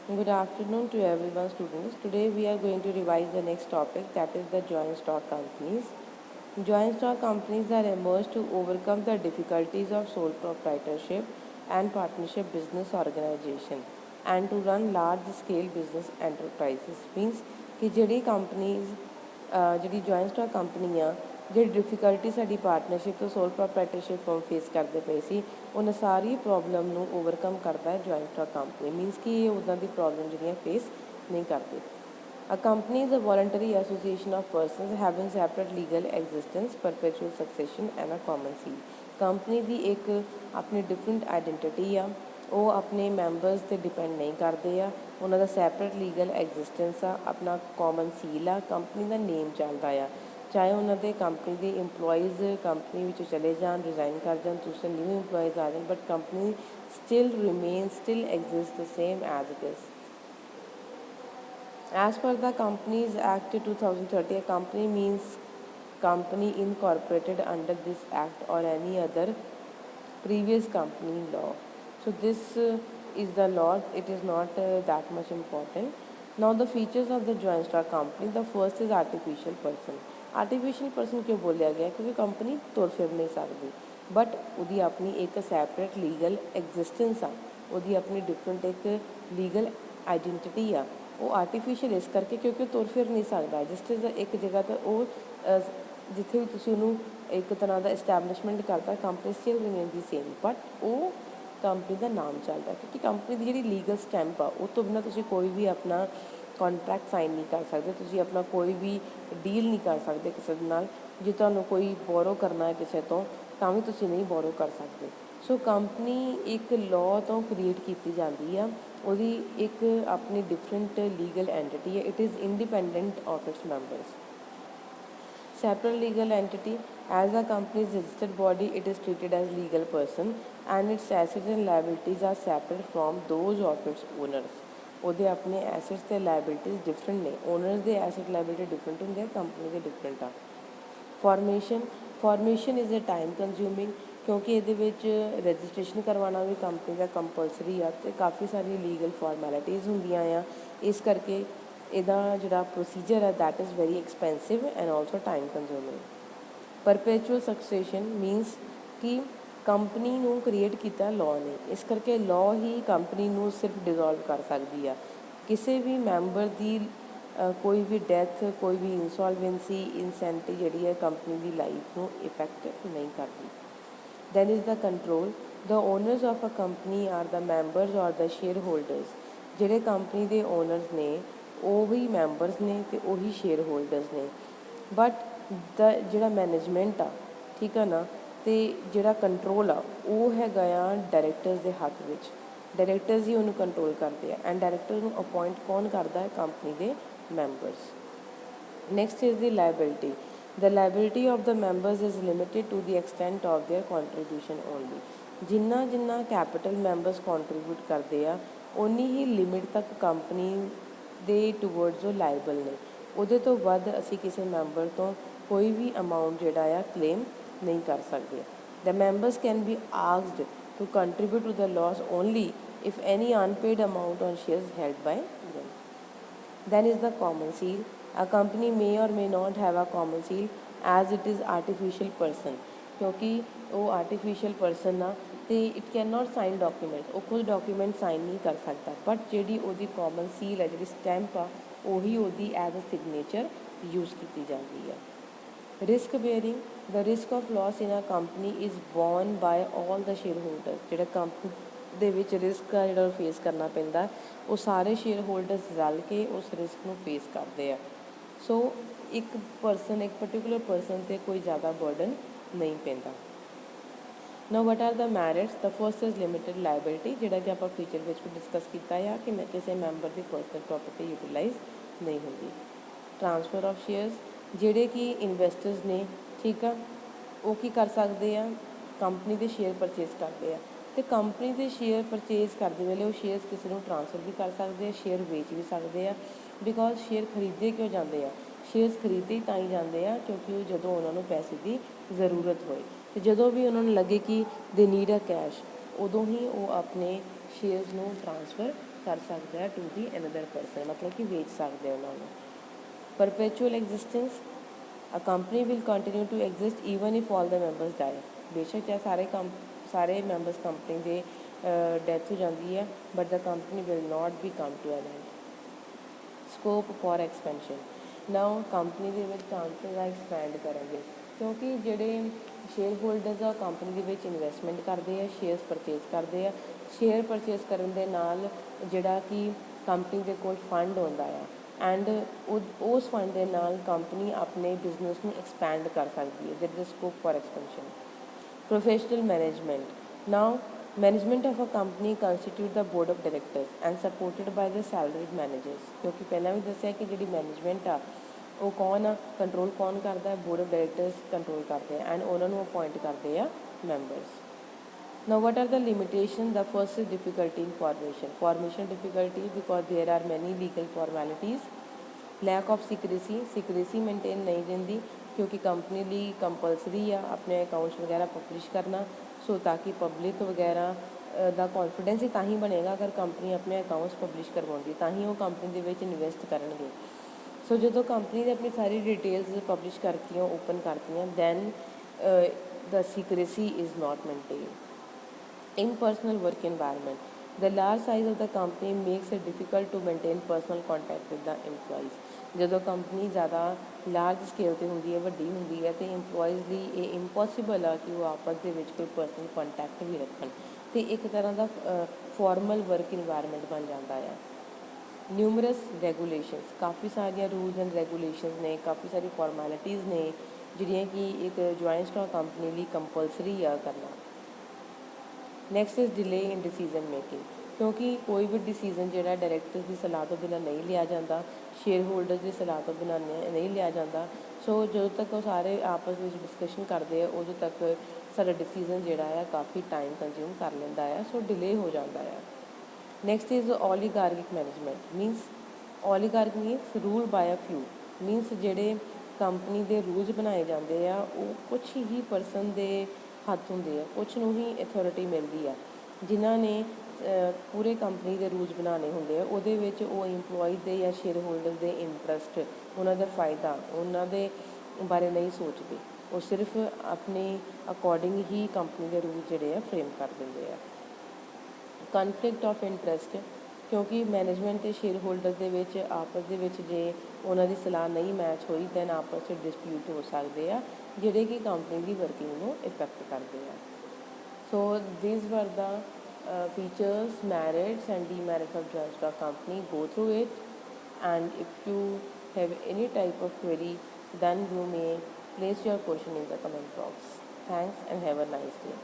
Good afternoon to everyone, students. Today we are going to revise the next topic, that is the joint stock companies. Joint stock companies are emerged to overcome the difficulties of sole proprietorship and partnership business organization and to run large scale business enterprises. Means कि ਜਿਹੜੀ companies ਜਿਹੜੀ joint stock company ਆ, ਜਿਹੜੀ difficulty ਸਾਡੀ partnership ਤੋਂ ਸੋਲ ਪ੍ਰੋਪਰਾਈਟਰਸ਼ਿਪ firm face ਕਰਦੇ ਪਏ ਸੀ, ਉਹਨਾਂ ਸਾਰੀ ਪ੍ਰੋਬਲਮ ਨੂੰ ਓਵਰਕਮ ਕਰਦਾ ਹੈ ਜੁਆਇੰਟ ਸਟਾਕ ਕੰਪਨੀ। ਮੀਨਸ ਕਿ ਇਹ ਉੱਦਾਂ ਦੀ ਪ੍ਰੋਬਲਮ ਜਿਹੜੀਆਂ ਫੇਸ ਨਹੀਂ ਕਰਦੇ। A company is a voluntary association of persons having separate legal existence, perpetual succession and a common seal. Company ਦੀ ਇੱਕ ਆਪਣੀ ਡਿਫਰੈਂਟ ਆਈਡੈਂਟੀਟੀ ਆ, ਉਹ ਆਪਣੇ ਮੈਂਬਰਸ 'ਤੇ ਡਿਪੈਂਡ ਨਹੀਂ ਕਰਦੇ ਆ, ਉਹਨਾਂ ਦਾ ਸੈਪਰੇਟ ਲੀਗਲ ਐਗਜ਼ਿਸਟੈਂਸ ਆ, ਆਪਣਾ ਕਾਮਨ ਸੀਲ ਆ, ਕੰਪਨੀ ਦਾ ਨੇਮ ਚੱਲਦਾ ਆ। ਚਾਹੇ ਉਹਨਾਂ ਦੇ ਕੰਪਨੀ ਦੇ ਇੰਪਲੋਈਜ਼ ਕੰਪਨੀ ਵਿੱਚ ਚਲੇ ਜਾਣ, ਰਿਜ਼ਾਈਨ ਕਰ ਜਾਣ, ਦੂਸਰੇ ਨਿਊ ਇੰਪਲੋਈਜ਼ ਆ ਜਾਣ, but company still exists the same as it is. As per the Companies Act 2030, a company means company incorporated under this act or any other previous company law. So this is the law. It is not that much important. Now the features of the joint stock company. The first is artificial person. Artificial person क्यों बोलिया गया? क्योंकि company तुर फिर नहीं सकती, but उसकी अपनी एक सैपरेट लीगल एग्जिस्टेंस आ, उसकी अपनी डिफरेंट एक लीगल आइडेंटिटी आ। वो आर्टिफिशियल इस करके क्योंकि तुर फिर नहीं सकता, जिस एक जगह तो वो जिथे भी तुसी उन्होंने एक तरह का इस्टैबलिशमेंट करता, company still remain the same, but वो कंपनी का नाम चलता, क्योंकि कंपनी की जी लीगल स्टैंप आ, उस तो बिना तुसी कोई भी अपना कॉन्ट्रैक्ट साइन नहीं कर सकते, तुसी अपना कोई भी डील नहीं कर सकते किसी नाल। जे तुहानूं कोई बोरो करना है किसी तो भी तुसी नहीं बोरो कर सकते। सो कंपनी एक लॉ तो क्रिएट की जाती है, ਉਹਦੀ एक अपनी डिफरेंट लीगल एंटिटी है। It is independent of its members. Separate legal entity. As a company's registered body, it is treated as legal person and its assets and liabilities are separate from those of its owners. ਉਹਦੇ ਆਪਣੇ assets ਤੇ liabilities different ਨੇ, owners ਦੇ asset liability different ਹੁੰਦੇ ਆ, company ਦੇ different ਆ। Formation is a time consuming, क्योंकि ये रजिस्ट्रेशन करवाना भी कंपनी का कंपलसरी आ, तो काफ़ी सारी लीगल फॉर्मैलिटीज़ होंदियां आ, इस करके ਇਹਦਾ ਜਿਹੜਾ ਪ੍ਰੋਸੀਜਰ ਹੈ that is very expensive and also time consuming. Perpetual succession मीनस कि कंपनी ਨੂੰ क्रिएट ਕੀਤਾ लॉ ने, इस करके लॉ ही कंपनी ਨੂੰ सिर्फ डिजोल्व कर सकती है। किसी भी मैंबर की कोई भी डैथ, कोई भी इंसॉल्वेंसी, इंसेंटी जी है कंपनी की लाइफ को इफेक्ट नहीं करती। Then is the control. The owners of a company are the members or the shareholders. ਜਿਹੜੇ ਕੰਪਨੀ ਦੇ ਓਨਰਸ ਨੇ ਉਹ ਵੀ ਮੈਂਬਰਸ ਨੇ ਅਤੇ ਉਹੀ ਸ਼ੇਅਰ ਹੋਲਡਰਸ ਨੇ, ਬਟ ਦਾ ਜਿਹੜਾ ਮੈਨੇਜਮੈਂਟ ਆ, ਠੀਕ ਆ ਨਾ, ਅਤੇ ਜਿਹੜਾ ਕੰਟਰੋਲ ਆ ਉਹ ਹੈਗਾ ਆ ਡਾਇਰੈਕਟਰਸ ਦੇ ਹੱਥ ਵਿੱਚ। ਡਾਇਰੈਕਟਰਸ ਹੀ ਉਹਨੂੰ ਕੰਟਰੋਲ ਕਰਦੇ ਆ, ਐਂਡ ਡਾਇਰੈਕਟਰ ਨੂੰ ਅਪੋਇੰਟ ਕੌਣ ਕਰਦਾ ਹੈ? ਕੰਪਨੀ ਦੇ members. Next is the liability. The liability of the members is limited to the extent of their contribution only. Jinnah Jinnah capital members contribute करते हैं उन्नी ही लिमिट तक कंपनी ਦੇ ਟੂਵਰਡਸ ਉਹ ਲਾਇਬਲ ਨੇ, ਉਹਦੇ ਤੋਂ ਵੱਧ ਅਸੀਂ ਕਿਸੇ ਮੈਂਬਰ ਤੋਂ ਕੋਈ ਵੀ ਅਮਾਊਂਟ ਜਿਹੜਾ ਆ ਕਲੇਮ ਨਹੀਂ ਕਰ ਸਕਦੇ। The members can be asked to contribute to the loss only if any unpaid amount on shares held by them. Then is the common seal. A company may or may not have a common seal as it is artificial person, क्योंकि वो artificial person आ तो it can not sign document, वो खुद document sign नहीं कर सकता, but जी वो कॉमन सील है, जी स्टैंप आ, वही वो एज अ सिग्नेचर यूज़ की जाती है। Risk bearing. The risk of loss in a company is borne by all the share holder. जो कंपनी ਦੇ ਵਿੱਚ ਰਿਸਕ ਆ ਜਿਹੜਾ ਫੇਸ ਕਰਨਾ ਪੈਂਦਾ, ਉਹ ਸਾਰੇ ਸ਼ੇਅਰ ਹੋਲਡਰਸ ਰਲ ਕੇ ਉਸ ਰਿਸਕ ਨੂੰ ਫੇਸ ਕਰਦੇ ਆ। ਸੋ ਇੱਕ ਪਰਸਨ, ਇੱਕ ਪਰਟੀਕੂਲਰ ਪਰਸਨ 'ਤੇ ਕੋਈ ਜ਼ਿਆਦਾ ਬਰਡਨ ਨਹੀਂ ਪੈਂਦਾ। Now what are the merits? The first is limited liability, ਜਿਹੜਾ ਕਿ ਆਪਾਂ ਫੀਚਰ ਵਿੱਚ ਵੀ ਡਿਸਕਸ ਕੀਤਾ ਆ ਕਿ ਮੈਂ ਕਿਸੇ ਮੈਂਬਰ ਦੀ ਪਰਸਨਲ ਪ੍ਰੋਪਰਟੀ ਯੂਟੀਲਾਈਜ਼ ਨਹੀਂ ਹੁੰਦੀ। ਟ੍ਰਾਂਸਫਰ ਆਫ ਸ਼ੇਅਰਸ, ਜਿਹੜੇ ਕਿ ਇਨਵੈਸਟਰਸ ਨੇ, ਠੀਕ ਆ, ਉਹ ਕੀ ਕਰ ਸਕਦੇ ਆ? ਕੰਪਨੀ ਦੇ ਸ਼ੇਅਰ ਪਰਚੇਜ਼ ਕਰਦੇ ਆ, ਅਤੇ ਕੰਪਨੀ ਦੇ ਸ਼ੇਅਰ ਪਰਚੇਜ਼ ਕਰਦੇ ਵੇਲੇ ਉਹ ਸ਼ੇਅਰਸ ਕਿਸੇ ਨੂੰ ਟ੍ਰਾਂਸਫਰ ਵੀ ਕਰ ਸਕਦੇ ਆ, ਸ਼ੇਅਰ ਵੇਚ ਵੀ ਸਕਦੇ ਆ। ਬਿਕੋਜ਼ ਸ਼ੇਅਰ ਖਰੀਦੇ ਕਿਉਂ ਜਾਂਦੇ ਆ? ਸ਼ੇਅਰਸ ਖਰੀਦੇ ਤਾਂ ਹੀ ਜਾਂਦੇ ਆ ਕਿਉਂਕਿ ਉਹ ਜਦੋਂ ਉਹਨਾਂ ਨੂੰ ਪੈਸੇ ਦੀ ਜ਼ਰੂਰਤ ਹੋਏ, ਅਤੇ ਜਦੋਂ ਵੀ ਉਹਨਾਂ ਨੂੰ ਲੱਗੇ ਕਿ ਦੇ ਨੀਡ ਅ ਕੈਸ਼, ਉਦੋਂ ਹੀ ਉਹ ਆਪਣੇ ਸ਼ੇਅਰਸ ਨੂੰ ਟ੍ਰਾਂਸਫਰ ਕਰ ਸਕਦਾ ਹੈ ਟੂ ਦੀ ਅਨਦਰ ਪਰਸਨ, ਮਤਲਬ ਕਿ ਵੇਚ ਸਕਦੇ ਉਹਨਾਂ ਨੂੰ। Perpetual existence, a company will continue to exist even if all the members die. ਬੇਸ਼ੱਕ ਚਾਹੇ ਸਾਰੇ ਮੈਂਬਰਸ ਕੰਪਨੀ ਦੇ ਡੈਥ ਹੋ ਜਾਂਦੀ ਹੈ, but the company will not be come to an end. Scope for expansion, now company ਦੇ ਵਿੱਚ chances ਆ ਐਕਸਪੈਂਡ ਕਰਨ ਦੇ, ਕਿਉਂਕਿ ਜਿਹੜੇ ਸ਼ੇਅਰ ਹੋਲਡਰਸ ਆ ਕੰਪਨੀ ਦੇ ਵਿੱਚ ਇਨਵੈਸਟਮੈਂਟ ਕਰਦੇ ਆ, ਸ਼ੇਅਰਸ ਪਰਚੇਜ਼ ਕਰਦੇ ਆ। ਸ਼ੇਅਰ ਪਰਚੇਜ਼ ਕਰਨ ਦੇ ਨਾਲ ਜਿਹੜਾ ਕਿ ਕੰਪਨੀ ਦੇ ਕੋਲ ਫੰਡ ਆਉਂਦਾ ਆ, ਐਂਡ ਉਸ ਫੰਡ ਦੇ ਨਾਲ ਕੰਪਨੀ ਆਪਣੇ ਬਿਜ਼ਨਸ ਨੂੰ ਐਕਸਪੈਂਡ ਕਰ ਸਕਦੀ ਹੈ। There is scope for expansion. Professional management, now management of a company constitute the board of directors and supported by the salaried managers. ਕਿਉਂਕਿ ਪਹਿਲਾਂ ਵੀ ਦੱਸਿਆ ਕਿ ਜਿਹੜੀ ਮੈਨੇਜਮੈਂਟ ਆ ਉਹ ਕੌਣ ਆ, ਕੰਟਰੋਲ ਕੌਣ ਕਰਦਾ, ਬੋਰਡ ਆਫ ਡਾਇਰੈਕਟਰਸ ਕੰਟਰੋਲ ਕਰਦੇ ਆ, ਐਂਡ ਉਹਨਾਂ ਨੂੰ ਅਪੋਇੰਟ ਕਰਦੇ ਆ members. Now what are the limitations? The first is difficulty in formation. Formation difficulty because there are many legal formalities. Lack of secrecy, secrecy maintain नहीं रहती क्योंकि company ਲਈ कंपलसरी ਆ ਆਪਣੇ ਅਕਾਊਂਟਸ ਵਗੈਰਾ ਪਬਲਿਸ਼ ਕਰਨਾ। ਸੋ ਤਾਂ ਕਿ ਪਬਲਿਕ ਵਗੈਰਾ ਦਾ ਕੌਨਫੀਡੈਂਸ ਹੀ ਤਾਂ ਹੀ ਬਣੇਗਾ ਅਗਰ ਕੰਪਨੀ ਆਪਣੇ ਅਕਾਊਂਟਸ ਪਬਲਿਸ਼ ਕਰਵਾਉਂਦੀ, ਤਾਂ ਹੀ ਉਹ ਕੰਪਨੀ ਦੇ ਵਿੱਚ ਇਨਵੈਸਟ ਕਰਨਗੇ। ਸੋ ਜਦੋਂ ਕੰਪਨੀ ਨੇ ਆਪਣੀ ਸਾਰੀ ਡਿਟੇਲਸ ਪਬਲਿਸ਼ ਕਰਤੀਆਂ, ਓਪਨ ਕਰਤੀਆਂ, then the secrecy is not maintained. In personal work environment, the large size of the company makes it difficult to maintain personal contact with the employees. ਜਦੋਂ company ਜ਼ਿਆਦਾ large scale 'ਤੇ ਹੁੰਦੀ ਹੈ, ਵੱਡੀ ਹੁੰਦੀ ਹੈ, ਅਤੇ ਇੰਪਲੋਇਜ਼ ਲਈ ਇਹ ਇੰਪੋਸੀਬਲ ਆ ਕਿ ਉਹ ਆਪਸ ਦੇ ਵਿੱਚ ਕੋਈ ਪਰਸਨਲ ਕੰਟੈਕਟ ਵੀ ਰੱਖਣ, ਅਤੇ ਇੱਕ ਤਰ੍ਹਾਂ ਦਾ ਫਾਰਮਲ ਵਰਕ ਇਨਵਾਇਰਮੈਂਟ ਬਣ ਜਾਂਦਾ ਆ। ਨਿਊਮਰਸ ਰੈਗੂਲੇਸ਼ਨਸ, ਕਾਫੀ ਸਾਰੀਆਂ ਰੂਲਸ ਐਂਡ ਰੈਗੂਲੇਸ਼ਨਸ ਨੇ, ਕਾਫੀ ਸਾਰੀ ਫਾਰਮੈਲਿਟੀਜ਼ ਨੇ ਜਿਹੜੀਆਂ ਕਿ ਇੱਕ ਜੁਆਇੰਟ ਸਟਾਕ ਕੰਪਨੀ ਲਈ ਕੰਪਲਸਰੀ ਆ ਕਰਨਾ। Next is delay in decision making, ਕਿਉਂਕਿ ਕੋਈ ਵੀ ਡਿਸੀਜ਼ਨ ਜਿਹੜਾ ਡਾਇਰੈਕਟਰਸ ਦੀ ਸਲਾਹ ਤੋਂ ਬਿਨਾਂ ਨਹੀਂ ਲਿਆ ਜਾਂਦਾ, ਸ਼ੇਅਰ ਹੋਲਡਰਸ ਦੀ ਸਲਾਹ ਤੋਂ ਬਿਨਾਂ ਨਹੀਂ ਲਿਆ ਜਾਂਦਾ। ਸੋ ਜਦੋਂ ਤੱਕ ਉਹ ਸਾਰੇ ਆਪਸ ਵਿੱਚ ਡਿਸਕਸ਼ਨ ਕਰਦੇ ਆ, ਉਦੋਂ ਤੱਕ ਸਾਡਾ ਡਿਸੀਜ਼ਨ ਜਿਹੜਾ ਆ ਕਾਫੀ ਟਾਈਮ ਕੰਜ਼ਿਊਮ ਕਰ ਲੈਂਦਾ ਆ, ਸੋ ਡਿਲੇ ਹੋ ਜਾਂਦਾ ਆ। Next is oligarchic management, means oligarch means rule by a few, means ਜਿਹੜੇ ਕੰਪਨੀ ਦੇ ਰੂਲਸ ਬਣਾਏ ਜਾਂਦੇ ਆ ਉਹ ਕੁਛ ਹੀ ਪਰਸਨ ਦੇ ਹੱਥ ਹੁੰਦੇ ਆ, ਕੁਛ ਨੂੰ ਹੀ ਅਥੋਰਿਟੀ ਮਿਲਦੀ ਆ, ਜਿਨ੍ਹਾਂ ਨੇ ਪੂਰੇ ਕੰਪਨੀ ਦੇ ਰੂਲਸ ਬਣਾਉਣੇ ਹੁੰਦੇ ਆ। ਉਹਦੇ ਵਿੱਚ ਉਹ ਇੰਪਲੋਈ ਦੇ ਜਾਂ ਸ਼ੇਅਰ ਹੋਲਡਰ ਦੇ ਇੰਟਰਸਟ, ਉਹਨਾਂ ਦਾ ਫਾਇਦਾ, ਉਹਨਾਂ ਦੇ ਬਾਰੇ ਨਹੀਂ ਸੋਚਦੇ, ਉਹ ਸਿਰਫ ਆਪਣੇ ਅਕੋਰਡਿੰਗ ਹੀ ਕੰਪਨੀ ਦੇ ਰੂਲ ਜਿਹੜੇ ਆ ਫਰੇਮ ਕਰ ਦਿੰਦੇ ਆ। ਕਨਫਲਿਕਟ ਆਫ ਇੰਟਰਸਟ, ਕਿਉਂਕਿ ਮੈਨੇਜਮੈਂਟ ਅਤੇ ਸ਼ੇਅਰ ਹੋਲਡਰ ਦੇ ਵਿੱਚ ਆਪਸ ਦੇ ਵਿੱਚ ਜੇ ਉਹਨਾਂ ਦੀ ਸਲਾਹ ਨਹੀਂ ਮੈਚ ਹੋਈ, ਦੈਨ ਆਪਸ ਵਿੱਚ ਡਿਸਪਿਊਟ ਹੋ ਸਕਦੇ ਆ, ਜਿਹੜੇ ਕਿ ਕੰਪਨੀ ਦੀ ਵਰਕਿੰਗ ਨੂੰ ਇਫੈਕਟ ਕਰਦੇ ਆ। ਸੋ ਥੀਸ ਵਰ ਦਾ features, merits and demerits of joint stock company. Go through it, and if you have any type of query, then you may place your question in the comment box. Thanks and have a nice day.